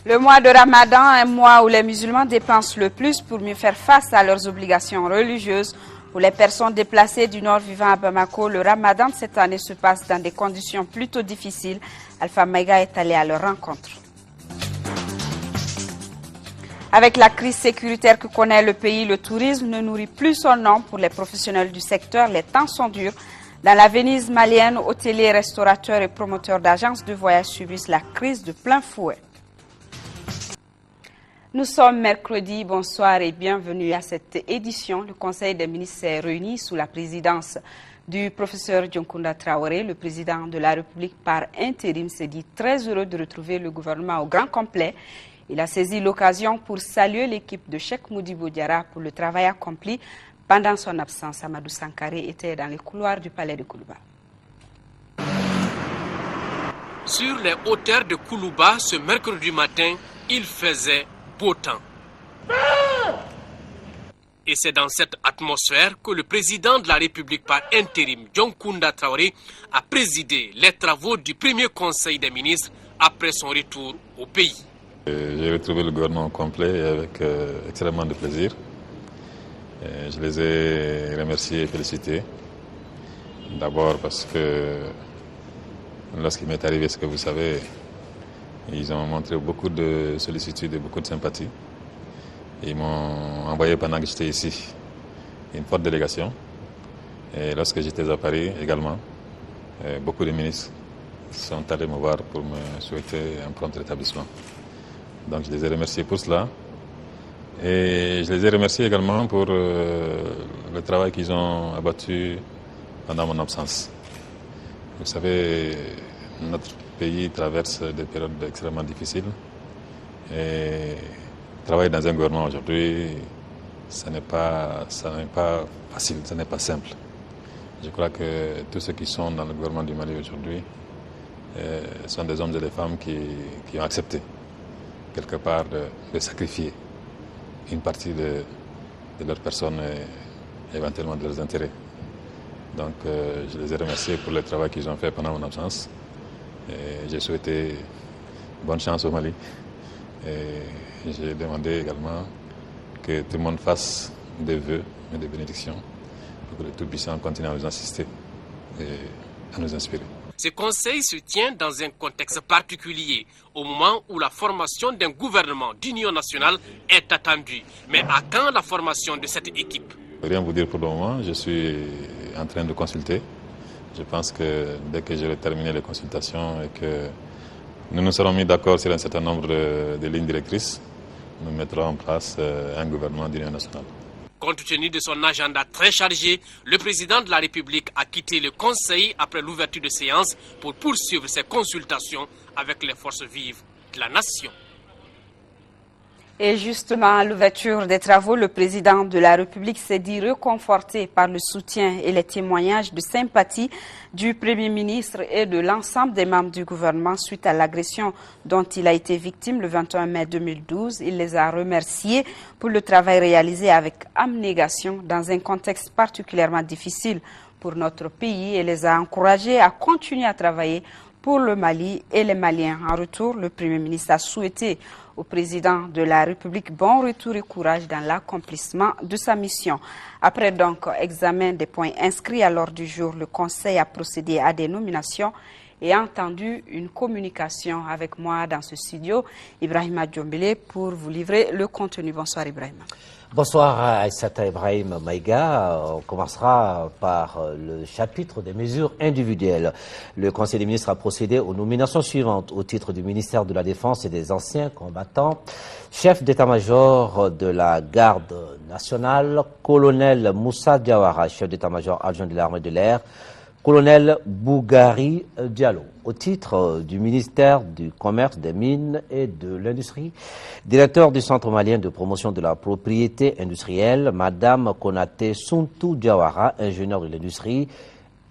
Le mois de Ramadan, un mois où les musulmans dépensent le plus pour mieux faire face à leurs obligations religieuses. Pour les personnes déplacées du nord vivant à Bamako, le Ramadan de cette année se passe dans des conditions plutôt difficiles. Alpha Maïga est allé à leur rencontre. Avec la crise sécuritaire que connaît le pays, le tourisme ne nourrit plus son nom. Pour les professionnels du secteur, les temps sont durs. Dans la Venise malienne, hôteliers, restaurateurs et promoteurs d'agences de voyage subissent la crise de plein fouet. Nous sommes mercredi, bonsoir et bienvenue à cette édition. Le Conseil des ministres s'est réuni sous la présidence du professeur Dioncounda Traoré. Le président de la République par intérim s'est dit très heureux de retrouver le gouvernement au grand complet. Il a saisi l'occasion pour saluer l'équipe de Cheikh Modibo Diarra pour le travail accompli. Pendant son absence, Amadou Sankaré était dans les couloirs du palais de Koulouba. Sur les hauteurs de Koulouba, ce mercredi matin, il faisait beau temps. Et c'est dans cette atmosphère que le président de la République par intérim, Dioncounda Traoré, a présidé les travaux du premier conseil des ministres après son retour au pays. J'ai retrouvé le gouvernement complet avec extrêmement de plaisir. Je les ai remerciés et félicités. D'abord parce que lorsqu'il m'est arrivé ce que vous savez, ils ont montré beaucoup de sollicitude et beaucoup de sympathie. Ils m'ont envoyé pendant que j'étais ici une forte délégation. Et lorsque j'étais à Paris également, beaucoup de ministres sont allés me voir pour me souhaiter un prompt rétablissement. Donc je les ai remerciés pour cela. Et je les ai remerciés également pour le travail qu'ils ont abattu pendant mon absence. Vous savez, notre pays traverse des périodes extrêmement difficiles. Et travailler dans un gouvernement aujourd'hui, ce n'est pas facile, ce n'est pas simple. Je crois que tous ceux qui sont dans le gouvernement du Mali aujourd'hui sont des hommes et des femmes qui ont accepté quelque part de sacrifier une partie de leur personne et éventuellement de leurs intérêts. Donc je les ai remerciés pour le travail qu'ils ont fait pendant mon absence. J'ai souhaité bonne chance au Mali. Et j'ai demandé également que tout le monde fasse des vœux et des bénédictions pour que le Tout-Puissant continue à nous assister et à nous inspirer. Ce conseil se tient dans un contexte particulier, au moment où la formation d'un gouvernement d'union nationale est attendue. Mais à quand la formation de cette équipe? Rien vous dire pour le moment, je suis en train de consulter. Je pense que dès que j'aurai terminé les consultations et que nous nous serons mis d'accord sur un certain nombre de lignes directrices, nous mettrons en place un gouvernement d'union nationale. Compte tenu de son agenda très chargé, le président de la République a quitté le Conseil après l'ouverture de séance pour poursuivre ses consultations avec les forces vives de la nation. Et justement, à l'ouverture des travaux, le président de la République s'est dit réconforté par le soutien et les témoignages de sympathie du Premier ministre et de l'ensemble des membres du gouvernement suite à l'agression dont il a été victime le 21 mai 2012. Il les a remerciés pour le travail réalisé avec abnégation dans un contexte particulièrement difficile pour notre pays et les a encouragés à continuer à travailler pour le Mali et les Maliens. En retour, le Premier ministre a souhaité au président de la République bon retour et courage dans l'accomplissement de sa mission. Après donc examen des points inscrits à l'ordre du jour, le Conseil a procédé à des nominations et a entendu une communication avec moi dans ce studio, Ibrahima Djombele, pour vous livrer le contenu. Bonsoir Ibrahima. Bonsoir Aïssata Ibrahim Maïga. On commencera par le chapitre des mesures individuelles. Le Conseil des ministres a procédé aux nominations suivantes au titre du ministère de la Défense et des anciens combattants. Chef d'état-major de la Garde nationale, colonel Moussa Diawara, chef d'état-major adjoint de l'armée de l'air, colonel Bougari Diallo, au titre du ministère du Commerce, des Mines et de l'Industrie, directeur du Centre malien de promotion de la propriété industrielle, Madame Konaté Suntou Diawara, ingénieur de l'industrie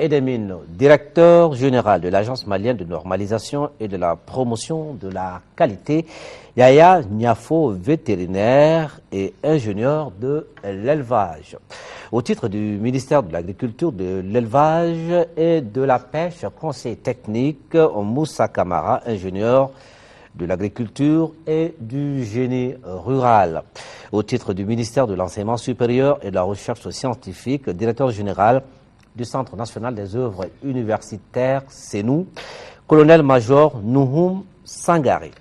et des Mines, directeur général de l'Agence malienne de normalisation et de la promotion de la qualité, Yaya Niafo, vétérinaire et ingénieur de l'élevage. Au titre du ministère de l'Agriculture, de l'Élevage et de la Pêche, conseil technique, Moussa Kamara, ingénieur de l'Agriculture et du Génie rural. Au titre du ministère de l'Enseignement supérieur et de la Recherche scientifique, directeur général du Centre national des œuvres universitaires, CNU, colonel-major Nouhoum Sangaré.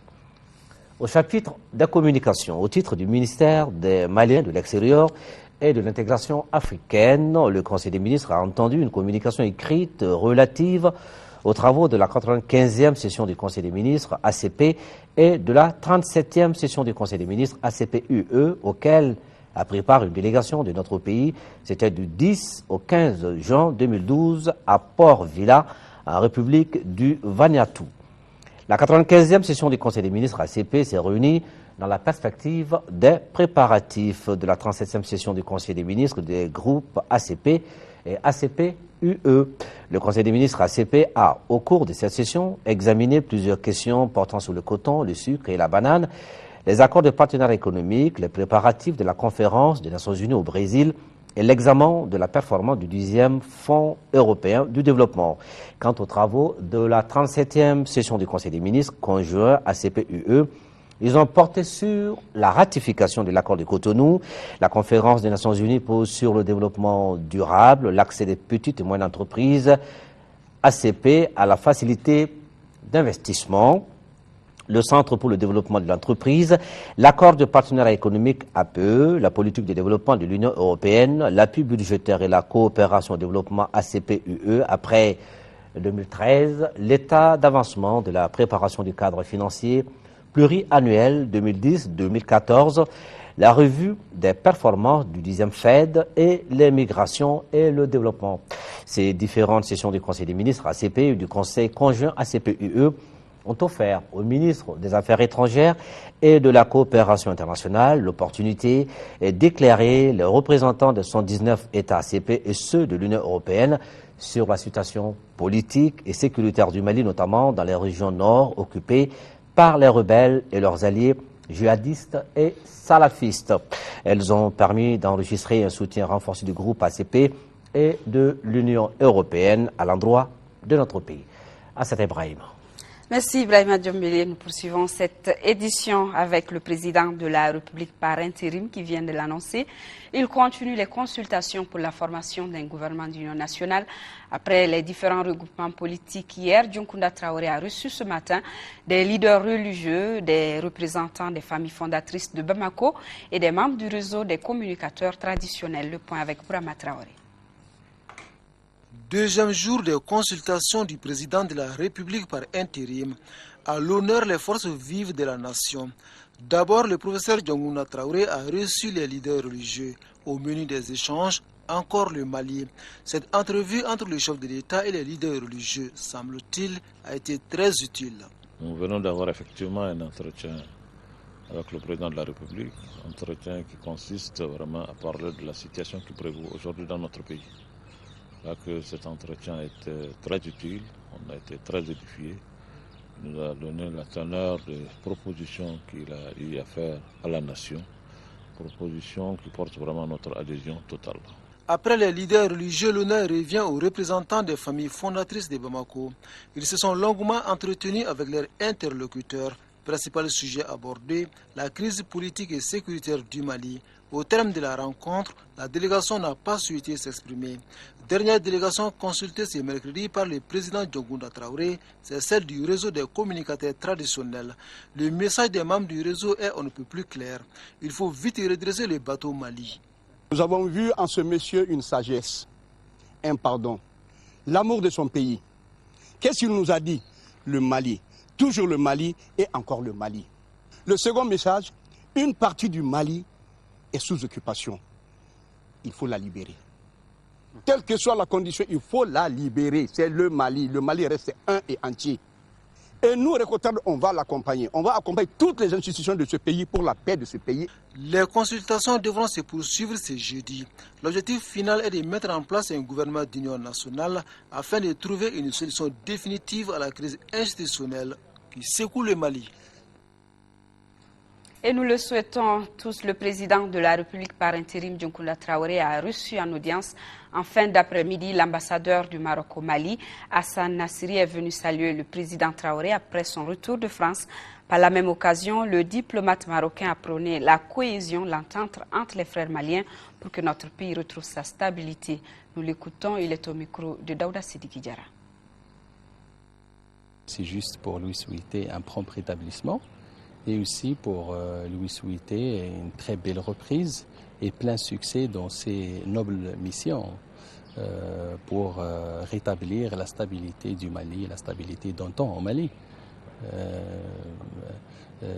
Au chapitre des communications, au titre du ministère des Maliens de l'extérieur et de l'intégration africaine, le Conseil des ministres a entendu une communication écrite relative aux travaux de la 95e session du Conseil des ministres ACP et de la 37e session du Conseil des ministres ACP-UE, auquel a pris part une délégation de notre pays. C'était du 10 au 15 juin 2012 à Port Vila, en République du Vanuatu. La 95e session du Conseil des ministres ACP s'est réunie dans la perspective des préparatifs de la 37e session du Conseil des ministres des groupes ACP et ACP-UE. Le Conseil des ministres ACP a, au cours de cette session, examiné plusieurs questions portant sur le coton, le sucre et la banane, les accords de partenariat économique, les préparatifs de la conférence des Nations Unies au Brésil et l'examen de la performance du 10e Fonds européen du développement. Quant aux travaux de la 37e session du Conseil des ministres conjoint ACP-UE, ils ont porté sur la ratification de l'accord de Cotonou, la conférence des Nations Unies sur le développement durable, l'accès des petites et moyennes entreprises ACP à la facilité d'investissement, le Centre pour le développement de l'entreprise, l'accord de partenariat économique APE, la politique de développement de l'Union européenne, l'appui budgétaire et la coopération au développement ACP-UE après 2013, l'état d'avancement de la préparation du cadre financier pluriannuel 2010-2014, la revue des performances du 10e FED et les migrations et le développement. Ces différentes sessions du Conseil des ministres ACP et du Conseil conjoint ACP-UE ont offert au ministre des Affaires étrangères et de la coopération internationale l'opportunité d'éclairer les représentants de 119 États ACP et ceux de l'Union européenne sur la situation politique et sécuritaire du Mali, notamment dans les régions nord occupées par les rebelles et leurs alliés djihadistes et salafistes. Elles ont permis d'enregistrer un soutien renforcé du groupe ACP et de l'Union européenne à l'endroit de notre pays. Assata Ibrahim. Merci Ibrahima Diombele. Nous poursuivons cette édition avec le président de la République par intérim qui vient de l'annoncer. Il continue les consultations pour la formation d'un gouvernement d'union nationale. Après les différents regroupements politiques hier, Dioncounda Traoré a reçu ce matin des leaders religieux, des représentants des familles fondatrices de Bamako et des membres du réseau des communicateurs traditionnels. Le point avec Bourama Traoré. Deuxième jour de consultation du président de la République par intérim, à l'honneur les forces vives de la nation. D'abord, le professeur Dioncounda Traoré a reçu les leaders religieux. Au menu des échanges, encore le Mali. Cette entrevue entre le chef de l'État et les leaders religieux, semble-t-il, a été très utile. Nous venons d'avoir effectivement un entretien avec le président de la République, un entretien qui consiste vraiment à parler de la situation qui prévaut aujourd'hui dans notre pays. Là que cet entretien a été très utile, on a été très édifiés. Il nous a donné la teneur des propositions qu'il a eu à faire à la nation, propositions qui portent vraiment notre adhésion totale. Après les leaders religieux, l'honneur revient aux représentants des familles fondatrices de Bamako. Ils se sont longuement entretenus avec leurs interlocuteurs. Principal sujet abordé, la crise politique et sécuritaire du Mali. Au terme de la rencontre, la délégation n'a pas souhaité s'exprimer. Dernière délégation consultée ce mercredi par le président Dioncounda Traoré, c'est celle du réseau des communicateurs traditionnels. Le message des membres du réseau est on ne peut plus clair. Il faut vite redresser le bateau Mali. Nous avons vu en ce monsieur une sagesse, un pardon, l'amour de son pays. Qu'est-ce qu'il nous a dit? Le Mali, toujours le Mali et encore le Mali. Le second message, une partie du Mali est sous occupation. Il faut la libérer. Quelle que soit la condition, il faut la libérer. C'est le Mali. Le Mali reste un et entier. Et nous, Récotards, on va l'accompagner. On va accompagner toutes les institutions de ce pays pour la paix de ce pays. Les consultations devront se poursuivre ce jeudi. L'objectif final est de mettre en place un gouvernement d'union nationale afin de trouver une solution définitive à la crise institutionnelle qui secoue le Mali. Et nous le souhaitons tous, le président de la République par intérim, Dioncounda Traoré, a reçu en audience en fin d'après-midi l'ambassadeur du Maroc au Mali. Hassan Nassiri est venu saluer le président Traoré après son retour de France. Par la même occasion, le diplomate marocain a prôné la cohésion, l'entente entre les frères maliens pour que notre pays retrouve sa stabilité. Nous l'écoutons, il est au micro de Daouda Sidiki Diarra. C'est juste pour lui souhaiter un prompt rétablissement et aussi pour lui souhaiter une très belle reprise et plein succès dans ses nobles missions pour rétablir la stabilité du Mali, la stabilité d'antan au Mali.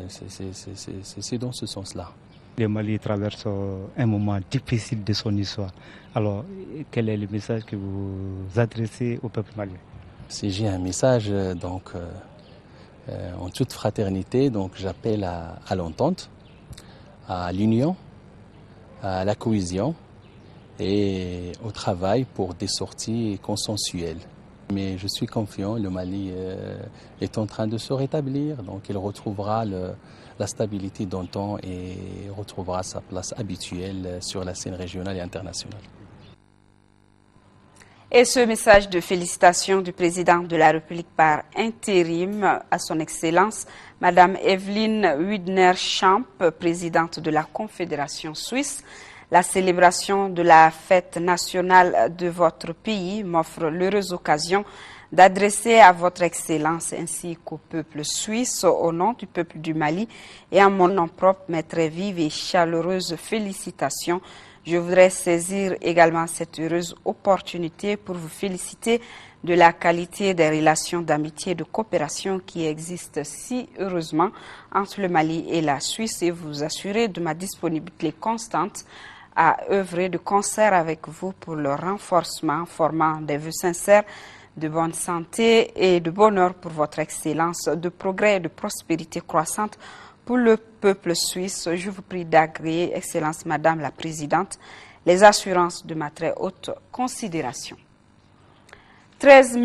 C'est dans ce sens-là. Le Mali traverse un moment difficile de son histoire. Alors, quel est le message que vous adressez au peuple malien? Si j'ai un message, donc, en toute fraternité, donc j'appelle à l'entente, à l'union, à la cohésion et au travail pour des sorties consensuelles. Mais je suis confiant, le Mali est en train de se rétablir, donc il retrouvera la stabilité d'antan et retrouvera sa place habituelle sur la scène régionale et internationale. Et ce message de félicitations du président de la République par intérim à son Excellence, Madame Evelyne Widner-Champ, présidente de la Confédération suisse. La célébration de la fête nationale de votre pays m'offre l'heureuse occasion d'adresser à votre Excellence ainsi qu'au peuple suisse, au nom du peuple du Mali et en mon nom propre, mes très vives et chaleureuses félicitations. Je voudrais saisir également cette heureuse opportunité pour vous féliciter de la qualité des relations d'amitié et de coopération qui existent si heureusement entre le Mali et la Suisse et vous assurer de ma disponibilité constante à œuvrer de concert avec vous pour le renforcement, formant des vœux sincères de bonne santé et de bonheur pour votre Excellence, de progrès et de prospérité croissante pour le peuple suisse. Je vous prie d'agréer, Excellence Madame la Présidente, les assurances de ma très haute considération. 13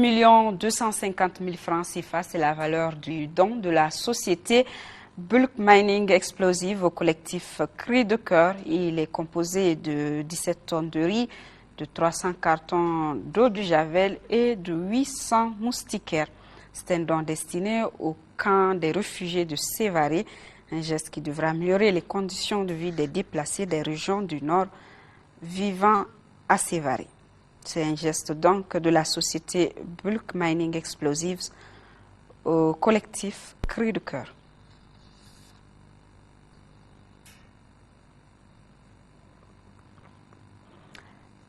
250 000 francs CFA, c'est la valeur du don de la société Bulk Mining Explosive au collectif Cri de Cœur. Il est composé de 17 tonnes de riz, de 300 cartons d'eau de javel et de 800 moustiquaires. C'est un don destiné au camp des réfugiés de Sévaré, un geste qui devra améliorer les conditions de vie des déplacés des régions du Nord vivant à Sévaré. C'est un geste donc de la société Bulk Mining Explosives au collectif Cri de Cœur.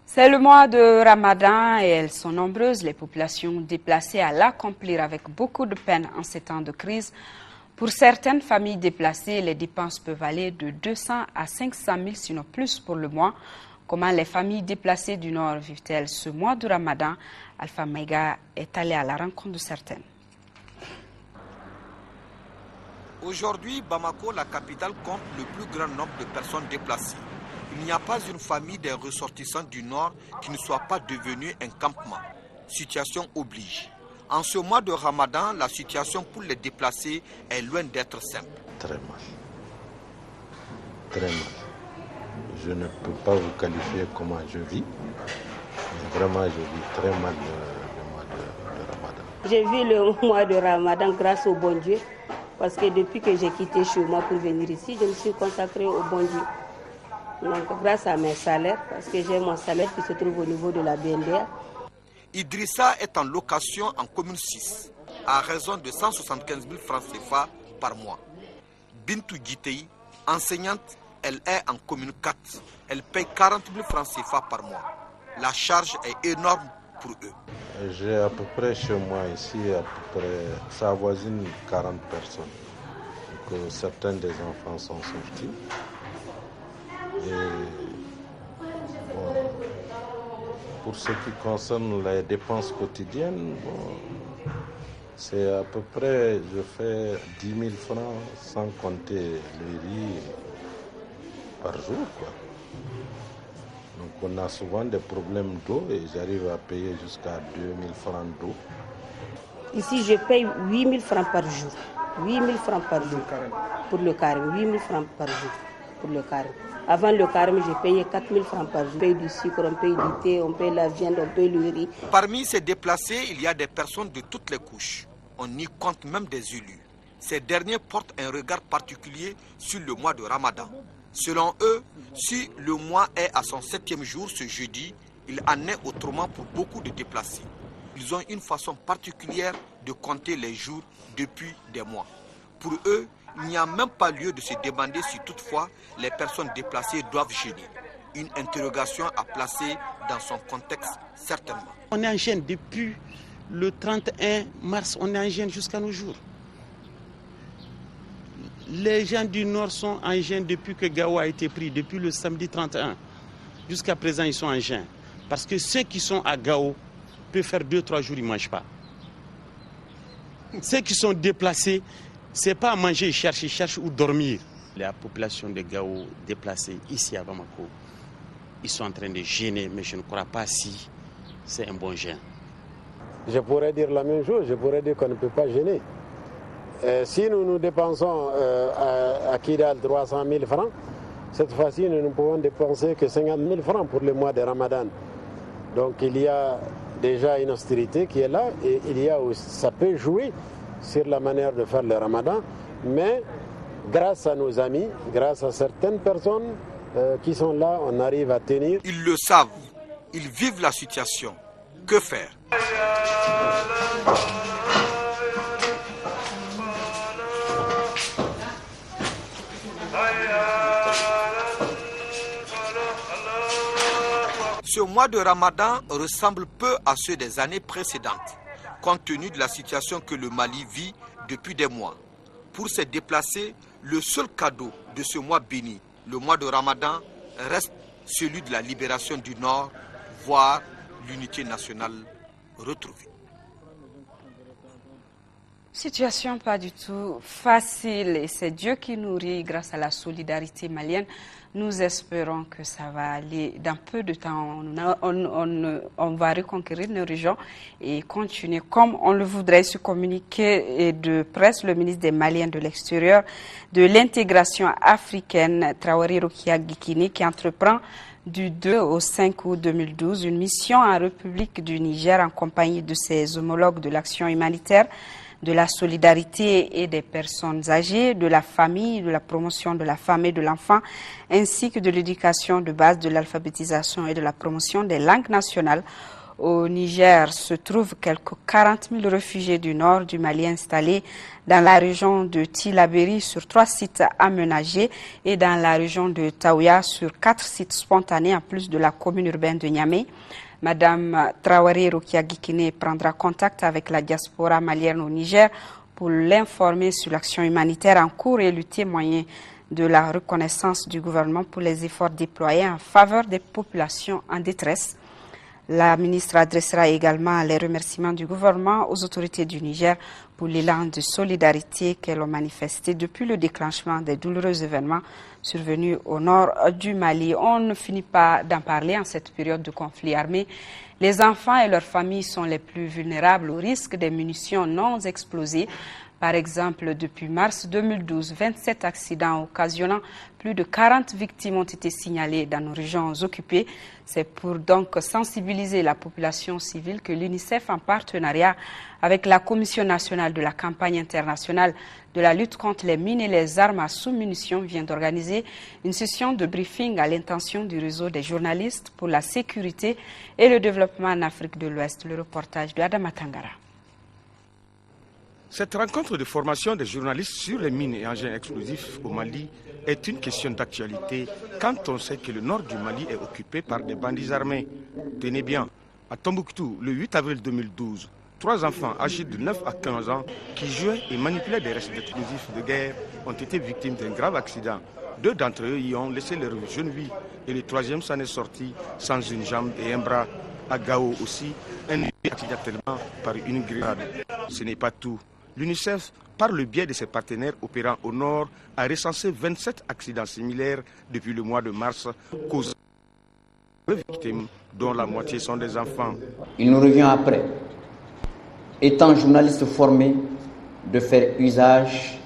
C'est le mois de Ramadan et elles sont nombreuses, les populations déplacées à l'accomplir avec beaucoup de peine en ces temps de crise. Pour certaines familles déplacées, les dépenses peuvent aller de 200 à 500 000, sinon plus pour le mois. Comment les familles déplacées du Nord vivent-elles ce mois de Ramadan? Alpha Maïga est allé à la rencontre de certaines. Aujourd'hui, Bamako, la capitale, compte le plus grand nombre de personnes déplacées. Il n'y a pas une famille des ressortissants du Nord qui ne soit pas devenue un campement. Situation oblige. En ce mois de Ramadan, la situation pour les déplacés est loin d'être simple. Très mal. Très mal. Je ne peux pas vous qualifier comment je vis. Mais vraiment, je vis très mal le mois de Ramadan. J'ai vu le mois de Ramadan grâce au bon Dieu. Parce que depuis que j'ai quitté chez moi pour venir ici, je me suis consacrée au bon Dieu. Donc, grâce à mes salaires, parce que j'ai mon salaire qui se trouve au niveau de la BNDA. Idrissa est en location en commune 6, à raison de 175 000 francs CFA par mois. Bintou Guitei, enseignante, elle est en commune 4. Elle paye 40 000 francs CFA par mois. La charge est énorme pour eux. J'ai à peu près chez moi ici, ça avoisine 40 personnes. Donc, certains des enfants sont sortis. Et bon, pour ce qui concerne les dépenses quotidiennes, bon, c'est à peu près, je fais 10 000 francs sans compter le riz par jour, quoi. Donc on a souvent des problèmes d'eau et j'arrive à payer jusqu'à 2 000 francs d'eau. Ici, je paye 8 000 francs par jour. 8 000 francs par jour pour le carême. 8 000 francs par jour pour le carême. Avant le carême, j'ai payé 4 000 francs par jour. On paye du sucre, on paye du thé, on paye la viande, on paye le riz. Parmi ces déplacés, il y a des personnes de toutes les couches. On y compte même des élus. Ces derniers portent un regard particulier sur le mois de Ramadan. Selon eux, si le mois est à son 7e jour ce jeudi, il en est autrement pour beaucoup de déplacés. Ils ont une façon particulière de compter les jours depuis des mois. Pour eux, il n'y a même pas lieu de se demander si toutefois les personnes déplacées doivent jeûner. Une interrogation à placer dans son contexte certainement. On est en jeûne depuis le 31 mars, on est en jeûne jusqu'à nos jours. Les gens du Nord sont en jeûne depuis que Gao a été pris, depuis le samedi 31. Jusqu'à présent, ils sont en jeûne. Parce que ceux qui sont à Gao peuvent faire 2-3 jours, ils ne mangent pas. Ceux qui sont déplacés, ce n'est pas à manger, ils cherchent où dormir. La population de Gao déplacée ici à Bamako, ils sont en train de jeûner, mais je ne crois pas si c'est un bon jeûne. Je pourrais dire la même chose, je pourrais dire qu'on ne peut pas jeûner. Si nous dépensons à Kidal 300 000 francs, cette fois-ci nous ne pouvons dépenser que 50 000 francs pour le mois de Ramadan. Donc il y a déjà une austérité qui est là et il y a aussi, ça peut jouer sur la manière de faire le Ramadan, mais grâce à nos amis, grâce à certaines personnes qui sont là, on arrive à tenir. Ils le savent, ils vivent la situation. Que faire? Ce mois de Ramadan ressemble peu à ceux des années précédentes, compte tenu de la situation que le Mali vit depuis des mois. Pour ces déplacés, le seul cadeau de ce mois béni, le mois de Ramadan, reste celui de la libération du Nord, voire l'unité nationale retrouvée. Situation pas du tout facile et c'est Dieu qui nourrit grâce à la solidarité malienne. Nous espérons que ça va aller dans peu de temps. On va reconquérir nos régions et continuer comme on le voudrait. Ce communiqué de presse, le ministre des Maliens de l'extérieur, de l'intégration africaine, Traoré Rokia Gikini, qui entreprend du 2 au 5 août 2012 une mission en République du Niger en compagnie de ses homologues de l'action humanitaire, de la solidarité et des personnes âgées, de la famille, de la promotion de la femme et de l'enfant, ainsi que de l'éducation de base, de l'alphabétisation et de la promotion des langues nationales. Au Niger se trouvent quelques 40 000 réfugiés du nord du Mali installés dans la région de Tillabéri sur 3 sites aménagés et dans la région de Taouya sur 4 sites spontanés en plus de la commune urbaine de Niamey. Madame Traoré Rokia Gikini prendra contact avec la diaspora malienne au Niger pour l'informer sur l'action humanitaire en cours et lui témoigner de la reconnaissance du gouvernement pour les efforts déployés en faveur des populations en détresse. La ministre adressera également les remerciements du gouvernement aux autorités du Niger pour l'élan de solidarité qu'elles ont manifesté depuis le déclenchement des douloureux événements survenus au nord du Mali. On ne finit pas d'en parler en cette période de conflit armé. Les enfants et leurs familles sont les plus vulnérables au risque des munitions non explosées. Par exemple, depuis mars 2012, 27 accidents occasionnant plus de 40 victimes ont été signalés dans nos régions occupées. C'est pour donc sensibiliser la population civile que l'UNICEF, en partenariat avec la Commission nationale de la campagne internationale de la lutte contre les mines et les armes à sous-munitions, vient d'organiser une session de briefing à l'intention du réseau des journalistes pour la sécurité et le développement en Afrique de l'Ouest. Le reportage de Adama Tangara. Cette rencontre de formation des journalistes sur les mines et engins explosifs au Mali est une question d'actualité quand on sait que le nord du Mali est occupé par des bandits armés. Tenez bien, à Tombouctou, le 8 avril 2012, 3 enfants âgés de 9 à 15 ans qui jouaient et manipulaient des restes d'explosifs de guerre ont été victimes d'un grave accident. 2 d'entre eux y ont laissé leur jeune vie et le 3e s'en est sorti sans une jambe et un bras. À Gao aussi, un accidentellement par une grillade. Ce n'est pas tout. L'UNICEF, par le biais de ses partenaires opérant au nord, a recensé 27 accidents similaires depuis le mois de mars, causant 2 victimes, dont la moitié sont des enfants. Il nous revient après, étant journaliste formé, de faire usage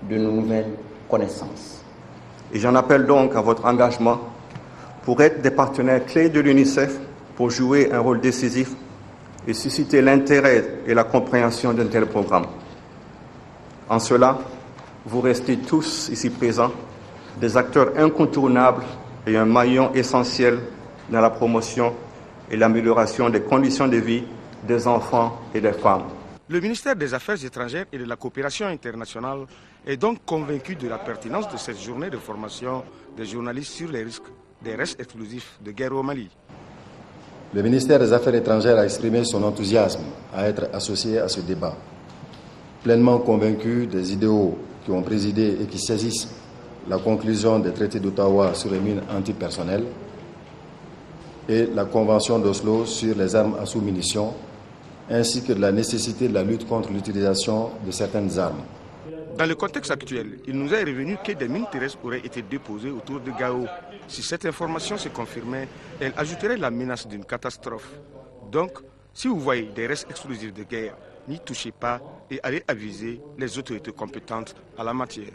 de nos nouvelles connaissances. Et j'en appelle donc à votre engagement pour être des partenaires clés de l'UNICEF pour jouer un rôle décisif et susciter l'intérêt et la compréhension d'un tel programme. En cela, vous restez tous ici présents des acteurs incontournables et un maillon essentiel dans la promotion et l'amélioration des conditions de vie des enfants et des femmes. Le ministère des Affaires étrangères et de la coopération internationale est donc convaincu de la pertinence de cette journée de formation des journalistes sur les risques des restes explosifs de guerre au Mali. Le ministère des Affaires étrangères a exprimé son enthousiasme à être associé à ce débat, pleinement convaincu des idéaux qui ont présidé et qui saisissent la conclusion des traités d'Ottawa sur les mines antipersonnelles et la Convention d'Oslo sur les armes à sous-munitions, ainsi que de la nécessité de la lutte contre l'utilisation de certaines armes. Dans le contexte actuel, il nous est revenu que des mines terrestres auraient été déposées autour de Gao. Si cette information se confirmait, elle ajouterait la menace d'une catastrophe. Donc, si vous voyez des restes explosifs de guerre, n'y touchez pas et allez aviser les autorités compétentes à la matière.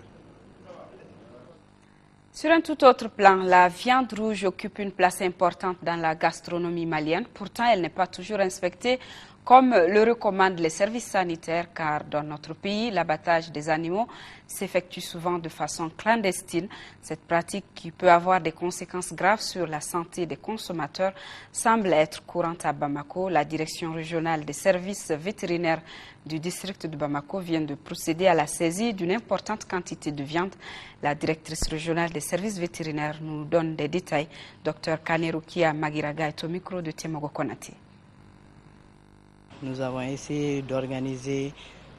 Sur un tout autre plan, la viande rouge occupe une place importante dans la gastronomie malienne. Pourtant, elle n'est pas toujours inspectée comme le recommandent les services sanitaires, car dans notre pays, l'abattage des animaux s'effectue souvent de façon clandestine. Cette pratique, qui peut avoir des conséquences graves sur la santé des consommateurs, semble être courante à Bamako. La direction régionale des services vétérinaires du district de Bamako vient de procéder à la saisie d'une importante quantité de viande. La directrice régionale des services vétérinaires nous donne des détails. Dr Kanerukia Magiraga est au micro de Tiemogo Konate. Nous avons essayé d'organiser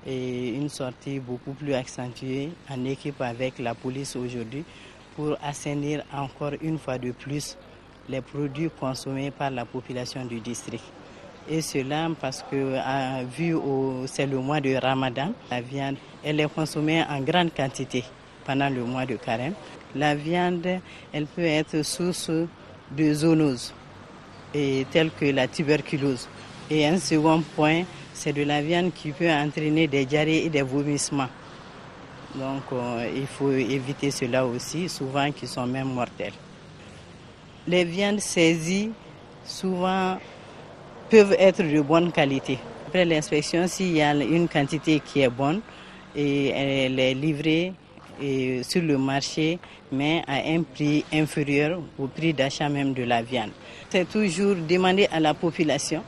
une sortie beaucoup plus accentuée en équipe avec la police aujourd'hui pour assainir encore une fois de plus les produits consommés par la population du district. Et cela parce que, c'est le mois de Ramadan, la viande elle est consommée en grande quantité pendant le mois de Carême. La viande, elle peut être source de zoonoses, telles que la tuberculose. Et un second point, c'est de la viande qui peut entraîner des diarrhées et des vomissements. Donc il faut éviter cela aussi, souvent qui sont même mortels. Les viandes saisies, souvent, peuvent être de bonne qualité. Après l'inspection, s'il y a une quantité qui est bonne, et elle est livrée sur le marché, mais à un prix inférieur au prix d'achat même de la viande. C'est toujours demander à la population.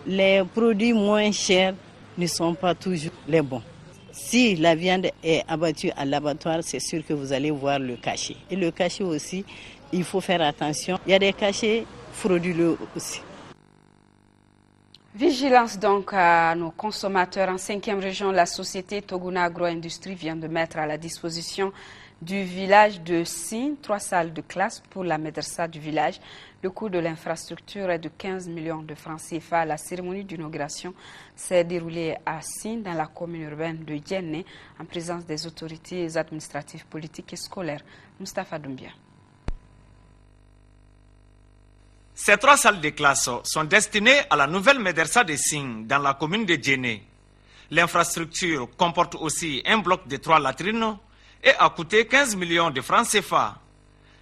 Les produits moins chers ne sont pas toujours les bons. Si la viande est abattue à l'abattoir, c'est sûr que vous allez voir le cachet. Et le cachet aussi, il faut faire attention. Il y a des cachets frauduleux aussi. Vigilance donc à nos consommateurs. En 5e région, la société Toguna Agro-Industrie vient de mettre à la disposition du village de Sine 3 salles de classe pour la médersa du village. Le coût de l'infrastructure est de 15 millions de francs CFA. La cérémonie d'inauguration s'est déroulée à Sine, dans la commune urbaine de Djenné, en présence des autorités administratives, politiques et scolaires. Moustapha Doumbia. Ces 3 salles de classe sont destinées à la nouvelle médersa de Sine, dans la commune de Djenné. L'infrastructure comporte aussi un bloc de 3 latrines et a coûté 15 millions de francs CFA.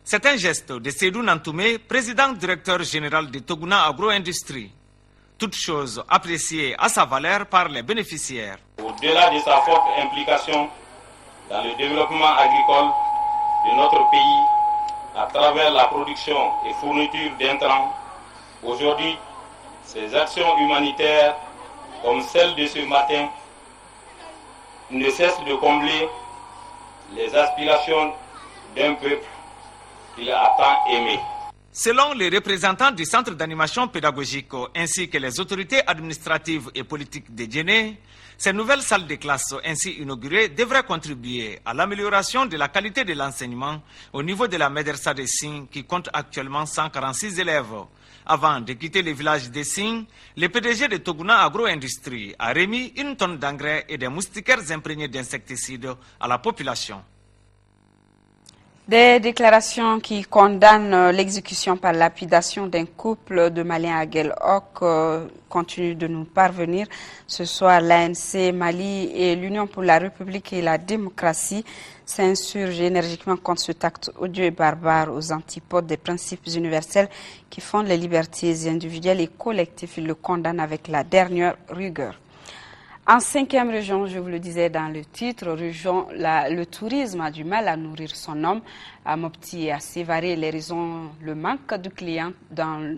C'est un geste de Seydou Nantoumé, président directeur général de Toguna Agro-Industrie. Toute chose appréciée à sa valeur par les bénéficiaires. Au-delà de sa forte implication dans le développement agricole de notre pays, à travers la production et fourniture d'intrants, aujourd'hui, ces actions humanitaires, comme celle de ce matin, ne cessent de combler les aspirations d'un peuple qu'il a tant aimé. Selon les représentants du centre d'animation pédagogique ainsi que les autorités administratives et politiques de Djenné, ces nouvelles salles de classe ainsi inaugurées devraient contribuer à l'amélioration de la qualité de l'enseignement au niveau de la médersa de Sine qui compte actuellement 146 élèves. Avant de quitter le village de Sine, le PDG de Toguna Agro-Industrie a remis 1 tonne d'engrais et des moustiquaires imprégnés d'insecticides à la population. Des déclarations qui condamnent l'exécution par lapidation d'un couple de Maliens à Guel'Hoc continuent de nous parvenir. Ce soir, l'ANC Mali et l'Union pour la République et la démocratie s'insurgent énergiquement contre cet acte odieux et barbare aux antipodes des principes universels qui fondent les libertés individuelles et collectives. Ils le condamnent avec la dernière rigueur. En 5e région, je vous le disais dans le titre, le tourisme a du mal à nourrir son homme. À Mopti et à Sévaré, les raisons, le manque de clients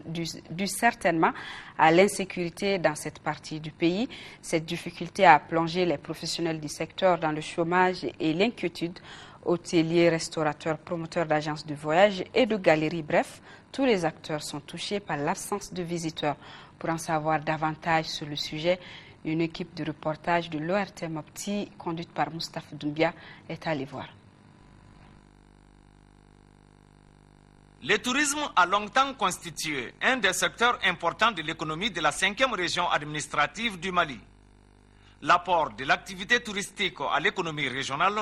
dû certainement à l'insécurité dans cette partie du pays. Cette difficulté a plongé les professionnels du secteur dans le chômage et l'inquiétude. Hôteliers, restaurateurs, promoteurs d'agences de voyage et de galeries, bref, tous les acteurs sont touchés par l'absence de visiteurs. Pour en savoir davantage sur le sujet, une équipe de reportage de l'ORT Mopti, conduite par Moustapha Doumbia, est allée voir. Le tourisme a longtemps constitué un des secteurs importants de l'économie de la 5e région administrative du Mali. L'apport de l'activité touristique à l'économie régionale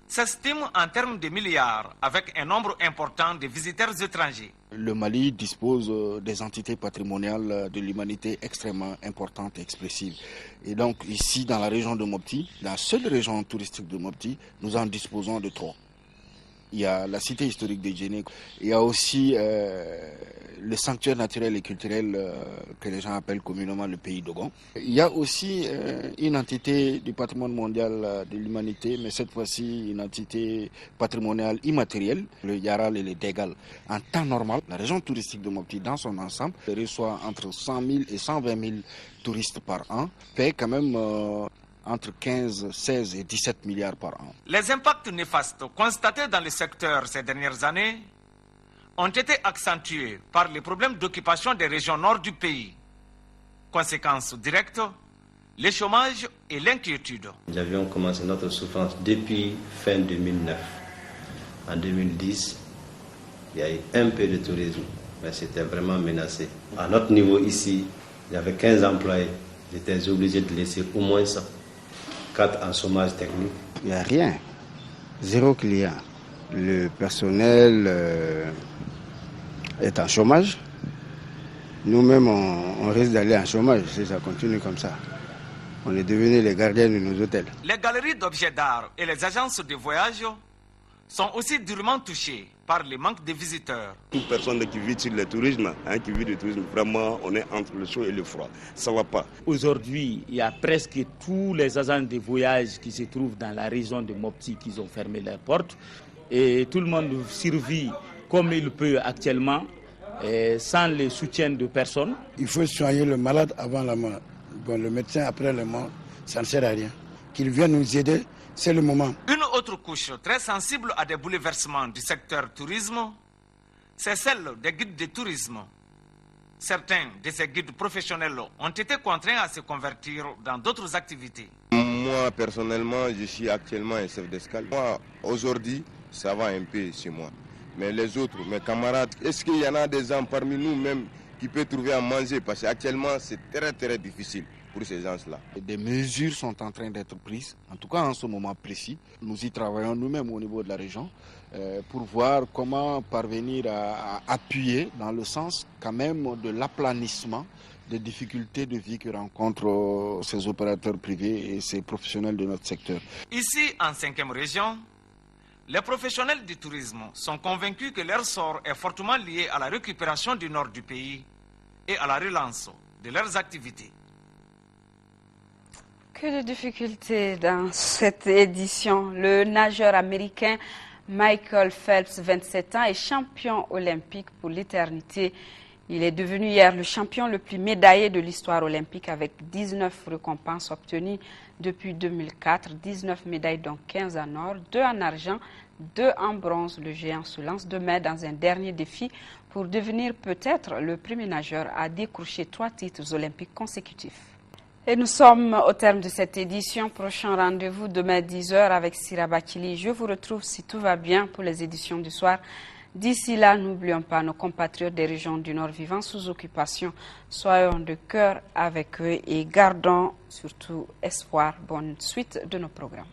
s'estime en termes de milliards avec un nombre important de visiteurs étrangers. Le Mali dispose des entités patrimoniales de l'humanité extrêmement importantes et expressives. Et donc ici dans la région de Mopti, la seule région touristique de Mopti, nous en disposons de 3. Il y a la cité historique de Djéné, il y a aussi le sanctuaire naturel et culturel que les gens appellent communément le pays d'Ogon. Il y a aussi une entité du patrimoine mondial de l'humanité, mais cette fois-ci une entité patrimoniale immatérielle, le Yaral et le Dégal. En temps normal, la région touristique de Mopti dans son ensemble reçoit entre 100 000 et 120 000 touristes par an, paie quand même entre 15, 16 et 17 milliards par an. Les impacts néfastes constatés dans le secteur ces dernières années ont été accentués par les problèmes d'occupation des régions nord du pays. Conséquences directes, le chômage et l'inquiétude. Nous avions commencé notre souffrance depuis fin 2009. En 2010, il y a eu un peu de tourisme, mais c'était vraiment menacé. À notre niveau ici, il y avait 15 employés. J'étais obligé de laisser au moins 4 en chômage technique. Il n'y a rien, 0 client. Le personnel est en chômage. Nous-mêmes, on risque d'aller en chômage si ça continue comme ça. On est devenus les gardiens de nos hôtels. Les galeries d'objets d'art et les agences de voyage sont aussi durement touchées par le manque de visiteurs. Toute personne qui vit sur le tourisme, qui vit du tourisme, vraiment, on est entre le chaud et le froid. Ça ne va pas. Aujourd'hui, il y a presque tous les agents de voyage qui se trouvent dans la région de Mopti qui ont fermé leurs portes. Et tout le monde survit comme il peut actuellement, sans le soutien de personne. Il faut soigner le malade avant la mort. Bon, le médecin après la mort, ça ne sert à rien. Qu'il vienne nous aider, c'est le moment. Une autre couche très sensible à des bouleversements du secteur tourisme, c'est celle des guides de tourisme. Certains de ces guides professionnels ont été contraints à se convertir dans d'autres activités. Moi, personnellement, je suis actuellement un chef d'escale. Moi, aujourd'hui, ça va un peu chez moi. Mais les autres, mes camarades, est-ce qu'il y en a des gens parmi nous même qui peuvent trouver à manger? Parce qu'actuellement, c'est très très difficile pour ces gens-là. Des mesures sont en train d'être prises, en tout cas en ce moment précis. Nous y travaillons nous-mêmes au niveau de la région pour voir comment parvenir à appuyer dans le sens quand même de l'aplanissement des difficultés de vie que rencontrent ces opérateurs privés et ces professionnels de notre secteur. Ici, en 5e région, les professionnels du tourisme sont convaincus que leur sort est fortement lié à la récupération du nord du pays et à la relance de leurs activités. Que de difficultés dans cette édition. Le nageur américain Michael Phelps, 27 ans, est champion olympique pour l'éternité. Il est devenu hier le champion le plus médaillé de l'histoire olympique avec 19 récompenses obtenues depuis 2004. 19 médailles dont 15 en or, 2 en argent, 2 en bronze. Le géant se lance demain dans un dernier défi pour devenir peut-être le premier nageur à décrocher 3 titres olympiques consécutifs. Et nous sommes au terme de cette édition. Prochain rendez-vous demain 10h avec Sira Bakili. Je vous retrouve si tout va bien pour les éditions du soir. D'ici là, n'oublions pas nos compatriotes des régions du Nord vivant sous occupation. Soyons de cœur avec eux et gardons surtout espoir. Bonne suite de nos programmes.